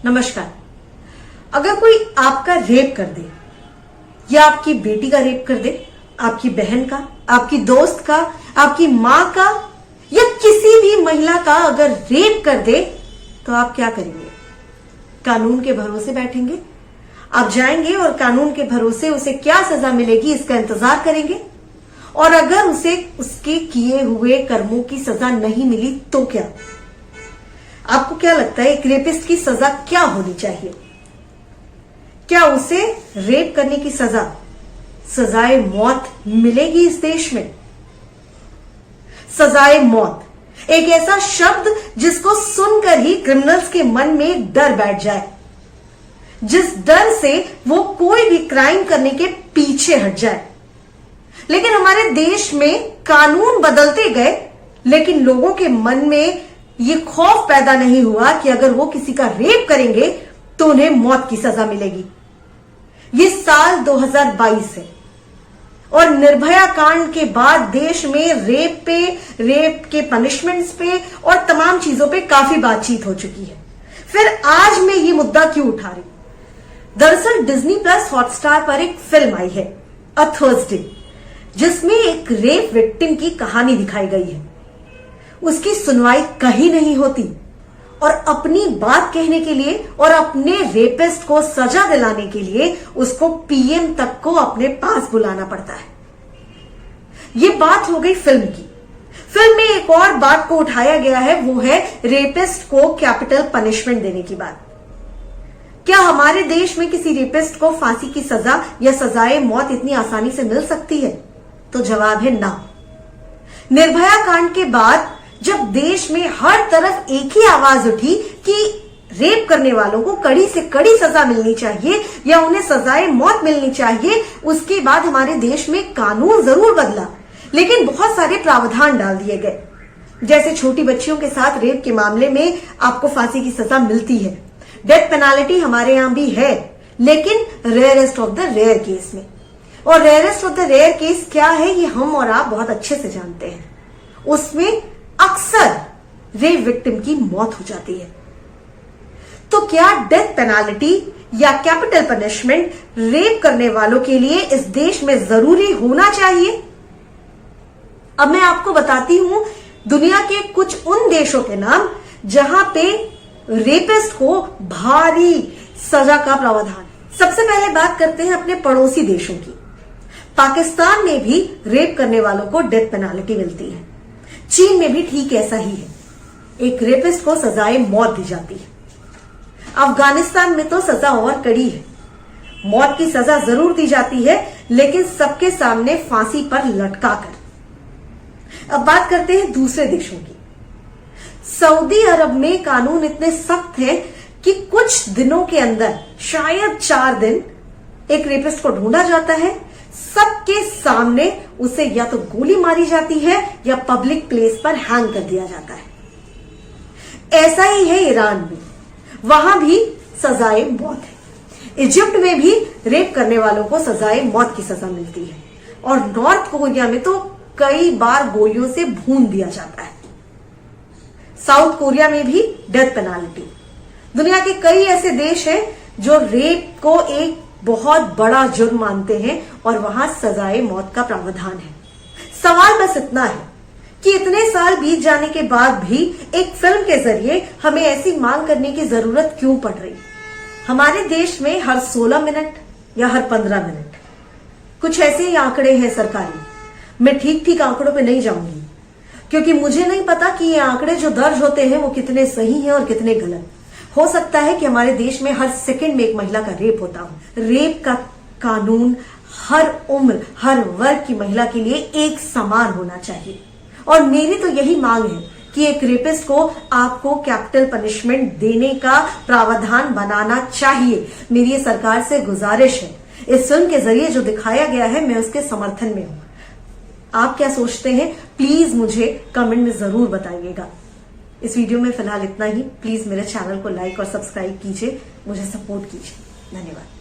नमस्कार। अगर कोई आपका रेप कर दे या आपकी बेटी का रेप कर दे, आपकी बहन का, आपकी दोस्त का, आपकी मां का या किसी भी महिला का अगर रेप कर दे तो आप क्या करेंगे? कानून के भरोसे बैठेंगे? आप जाएंगे और कानून के भरोसे उसे क्या सजा मिलेगी इसका इंतजार करेंगे? और अगर उसे उसके किए हुए कर्मों की सजा नहीं मिली तो क्या? आपको क्या लगता है एक रेपिस्ट की सजा क्या होनी चाहिए? क्या उसे रेप करने की सजाए मौत मिलेगी इस देश में? सजाए मौत, एक ऐसा शब्द जिसको सुनकर ही क्रिमिनल्स के मन में डर बैठ जाए, जिस डर से वो कोई भी क्राइम करने के पीछे हट जाए। लेकिन हमारे देश में कानून बदलते गए, लेकिन लोगों के मन में ये खौफ पैदा नहीं हुआ कि अगर वो किसी का रेप करेंगे तो उन्हें मौत की सजा मिलेगी। ये साल 2022 है और निर्भया कांड के बाद देश में रेप के पनिशमेंट्स पे और तमाम चीजों पे काफी बातचीत हो चुकी है। फिर आज मैं ये मुद्दा क्यों उठा रही? दरअसल डिज्नी प्लस हॉटस्टार पर एक फिल्म आई है, अ थर्सडे, जिसमें एक रेप विक्टिम की कहानी दिखाई गई है। उसकी सुनवाई कहीं नहीं होती और अपनी बात कहने के लिए और अपने रेपिस्ट को सजा दिलाने के लिए उसको पीएम तक को अपने पास बुलाना पड़ता है। यह बात हो गई फिल्म की। फिल्म में एक और बात को उठाया गया है, वो है रेपिस्ट को कैपिटल पनिशमेंट देने की बात। क्या हमारे देश में किसी रेपिस्ट को फांसी की सजा या सजाए मौत इतनी आसानी से मिल सकती है? तो जवाब है ना। निर्भया कांड के बाद जब देश में हर तरफ एक ही आवाज उठी कि रेप करने वालों को कड़ी से कड़ी सजा मिलनी चाहिए या उन्हें सजाए मौत मिलनी चाहिए, उसके बाद हमारे देश में कानून जरूर बदला, लेकिन बहुत सारे प्रावधान डाल दिए गए। जैसे छोटी बच्चियों के साथ रेप के मामले में आपको फांसी की सजा मिलती है, डेथ पेनाल्टी हमारे यहां भी है, लेकिन rarest of the rare case में। और rarest of the rare case क्या है ये हम और आप बहुत अच्छे से जानते हैं। उसमें अक्सर रेप विक्टिम की मौत हो जाती है। तो क्या डेथ पेनाल्टी या कैपिटल पनिशमेंट रेप करने वालों के लिए इस देश में जरूरी होना चाहिए? अब मैं आपको बताती हूं दुनिया के कुछ उन देशों के नाम जहां पे रेपिस्ट को भारी सजा का प्रावधान। सबसे पहले बात करते हैं अपने पड़ोसी देशों की। पाकिस्तान में भी रेप करने वालों को डेथ पेनाल्टी मिलती है। चीन में भी ठीक ऐसा ही है, एक रेपिस्ट को सजाए मौत दी जाती है। अफगानिस्तान में तो सजा और कड़ी है, मौत की सजा जरूर दी जाती है, लेकिन सबके सामने फांसी पर लटकाकर। अब बात करते हैं दूसरे देशों की। सऊदी अरब में कानून इतने सख्त हैं कि कुछ दिनों के अंदर, शायद 4 दिन, एक रेपिस्ट को ढूंढा जाता है, सबके सामने उसे या तो गोली मारी जाती है या पब्लिक प्लेस पर हैंग कर दिया जाता है। ऐसा ही है ईरान में, वहां भी सजाए मौत है। इजिप्ट में भी रेप करने वालों को सजाए मौत की सजा मिलती है और नॉर्थ कोरिया में तो कई बार गोलियों से भून दिया जाता है। साउथ कोरिया में भी डेथ पेनाल्टी। दुनिया के कई ऐसे देश हैं जो रेप को एक बहुत बड़ा जुर्म मानते हैं और वहां सजाए मौत का प्रावधान है। सवाल बस इतना है कि इतने साल बीत जाने के बाद भी एक फिल्म के जरिए हमें ऐसी मांग करने की जरूरत क्यों पड़ रही? हमारे देश में हर 16 मिनट या हर 15 मिनट कुछ ऐसे ही आंकड़े हैं सरकारी। मैं ठीक आंकड़ों पे नहीं जाऊंगी क्योंकि मुझे नहीं पता कि ये आंकड़े जो दर्ज होते हैं वो कितने सही हैं और कितने गलत। हो सकता है कि हमारे देश में हर सेकंड में एक महिला का रेप होता हो। रेप का कानून हर उम्र, हर वर्ग की महिला के लिए एक समान होना चाहिए और मेरी तो यही मांग है कि एक रेपिस्ट को आपको कैपिटल पनिशमेंट देने का प्रावधान बनाना चाहिए। मेरी ये सरकार से गुजारिश है। इस फिल्म के जरिए जो दिखाया गया है मैं उसके समर्थन में हूं। आप क्या सोचते हैं प्लीज मुझे कमेंट में जरूर बताइएगा। इस वीडियो में फिलहाल इतना ही। प्लीज मेरे चैनल को लाइक और सब्सक्राइब कीजिए, मुझे सपोर्ट कीजिए। धन्यवाद।